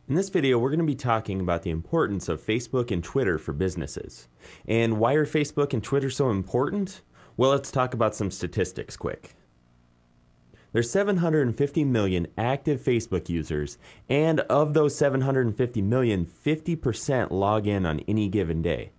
In this video, we're going to be talking about the importance of Facebook and Twitter for businesses. And why are Facebook and Twitter so important? Well, let's talk about some statistics quick. There's 750 million active Facebook users, and of those 750 million, 50% log in on any given day.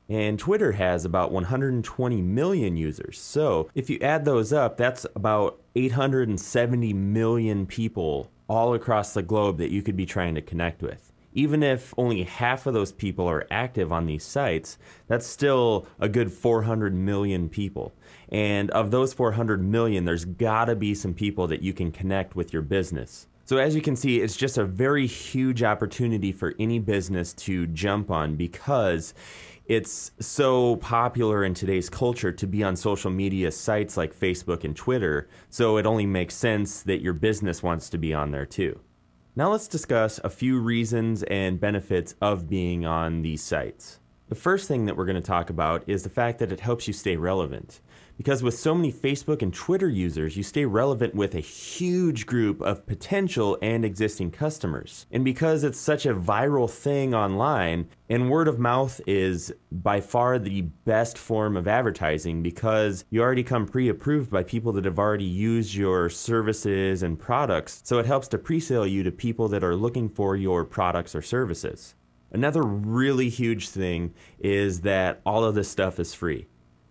And Twitter has about 120 million users. So if you add those up, that's about 870 million people all across the globe that you could be trying to connect with. Even if only half of those people are active on these sites, that's still a good 400 million people. And of those 400 million, there's gotta be some people that you can connect with your business. So as you can see, it's just a very huge opportunity for any business to jump on because it's so popular in today's culture to be on social media sites like Facebook and Twitter, so it only makes sense that your business wants to be on there too. Now let's discuss a few reasons and benefits of being on these sites. The first thing that we're going to talk about is the fact that it helps you stay relevant. Because with so many Facebook and Twitter users, you stay relevant with a huge group of potential and existing customers. And because it's such a viral thing online, and word of mouth is by far the best form of advertising because you already come pre-approved by people that have already used your services and products, so it helps to pre-sale you to people that are looking for your products or services. Another really huge thing is that all of this stuff is free.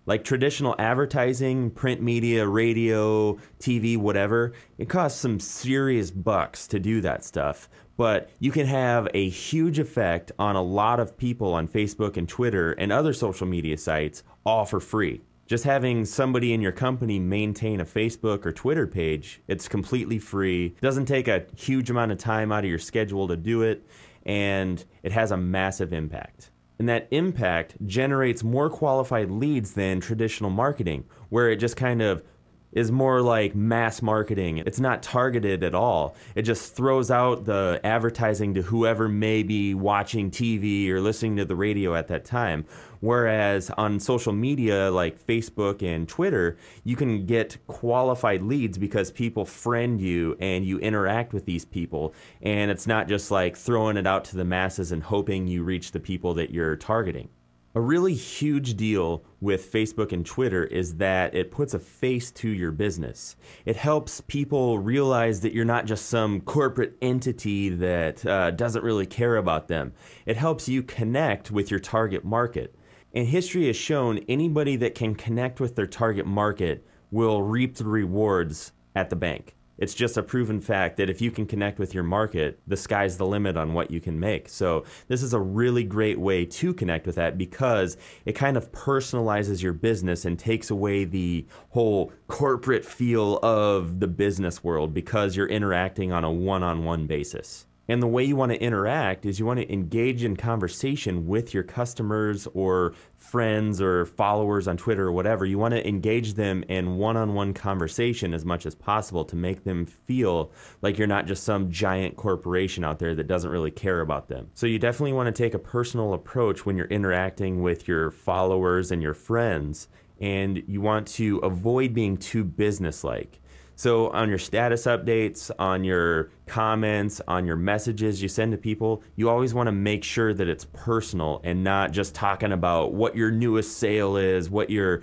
Like traditional advertising, print media, radio, TV, whatever, it costs some serious bucks to do that stuff. But you can have a huge effect on a lot of people on Facebook and Twitter and other social media sites all for free. Just having somebody in your company maintain a Facebook or Twitter page, it's completely free. Doesn't take a huge amount of time out of your schedule to do it, and it has a massive impact. And that impact generates more qualified leads than traditional marketing, where it just kind of is more like mass marketing. It's not targeted at all. It just throws out the advertising to whoever may be watching TV or listening to the radio at that time. Whereas on social media like Facebook and Twitter, you can get qualified leads because people friend you and you interact with these people. And it's not just like throwing it out to the masses and hoping you reach the people that you're targeting. A really huge deal with Facebook and Twitter is that it puts a face to your business. It helps people realize that you're not just some corporate entity that doesn't really care about them. It helps you connect with your target market. And history has shown anybody that can connect with their target market will reap the rewards at the bank. It's just a proven fact that if you can connect with your market, the sky's the limit on what you can make. So this is a really great way to connect with that because it kind of personalizes your business and takes away the whole corporate feel of the business world because you're interacting on a one-on-one basis. And the way you want to interact is you want to engage in conversation with your customers or friends or followers on Twitter or whatever. You want to engage them in one-on-one conversation as much as possible to make them feel like you're not just some giant corporation out there that doesn't really care about them. So you definitely want to take a personal approach when you're interacting with your followers and your friends, and you want to avoid being too business-like. So on your status updates, on your comments, on your messages you send to people, you always want to make sure that it's personal and not just talking about what your newest sale is, what your,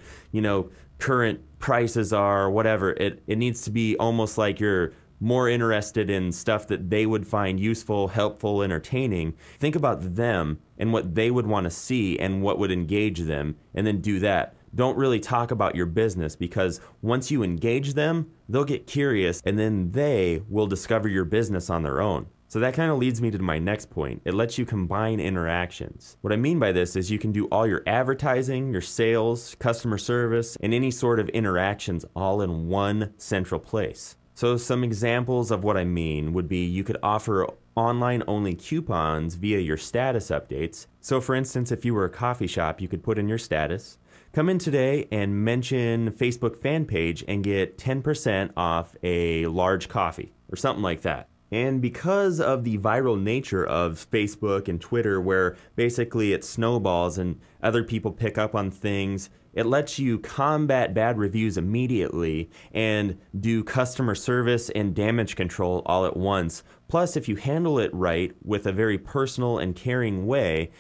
current prices are, whatever. It needs to be almost like you're more interested in stuff that they would find useful, helpful, entertaining. Think about them and what they would want to see and what would engage them, and then do that. Don't really talk about your business because once you engage them, they'll get curious and then they will discover your business on their own. So that kind of leads me to my next point. It lets you combine interactions. What I mean by this is you can do all your advertising, your sales, customer service, and any sort of interactions all in one central place. So some examples of what I mean would be you could offer online-only coupons via your status updates. So for instance, if you were a coffee shop, you could put in your status, come in today and mention Facebook fan page and get 10% off a large coffee or something like that. And because of the viral nature of Facebook and Twitter, where basically it snowballs and other people pick up on things, it lets you combat bad reviews immediately and do customer service and damage control all at once Plus, if you handle it right with a very personal and caring way,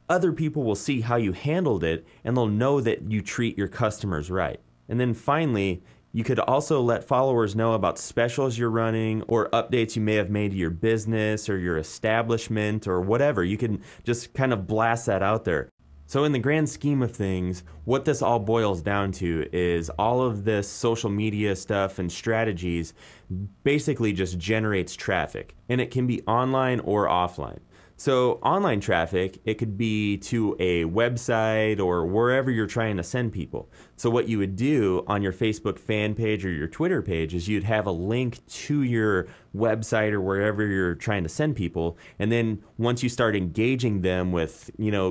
other people will see how you handled it and they'll know that you treat your customers right. And then finally, you could also let followers know about specials you're running or updates you may have made to your business or your establishment or whatever. You can just kind of blast that out there. So in the grand scheme of things, what this all boils down to is all of this social media stuff and strategies basically just generates traffic, and it can be online or offline. So online traffic, it could be to a website or wherever you're trying to send people. So what you would do on your Facebook fan page or your Twitter page is you'd have a link to your website or wherever you're trying to send people. And then once you start engaging them with,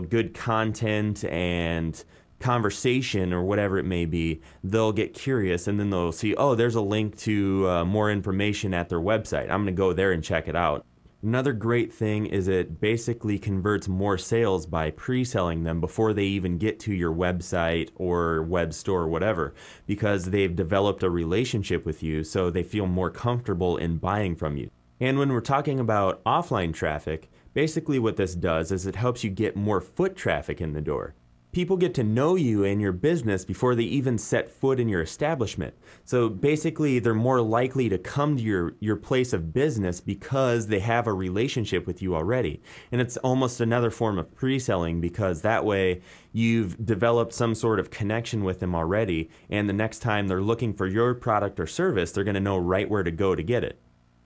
good content and conversation or whatever it may be, they'll get curious and then they'll see, oh, there's a link to more information at their website. I'm going to go there and check it out. Another great thing is it basically converts more sales by pre-selling them before they even get to your website or web store or whatever, because they've developed a relationship with you, so they feel more comfortable in buying from you. And when we're talking about offline traffic, basically what this does is it helps you get more foot traffic in the door. People get to know you and your business before they even set foot in your establishment. So basically, they're more likely to come to your place of business because they have a relationship with you already. And it's almost another form of pre-selling, because that way you've developed some sort of connection with them already. And the next time they're looking for your product or service, they're going to know right where to go to get it.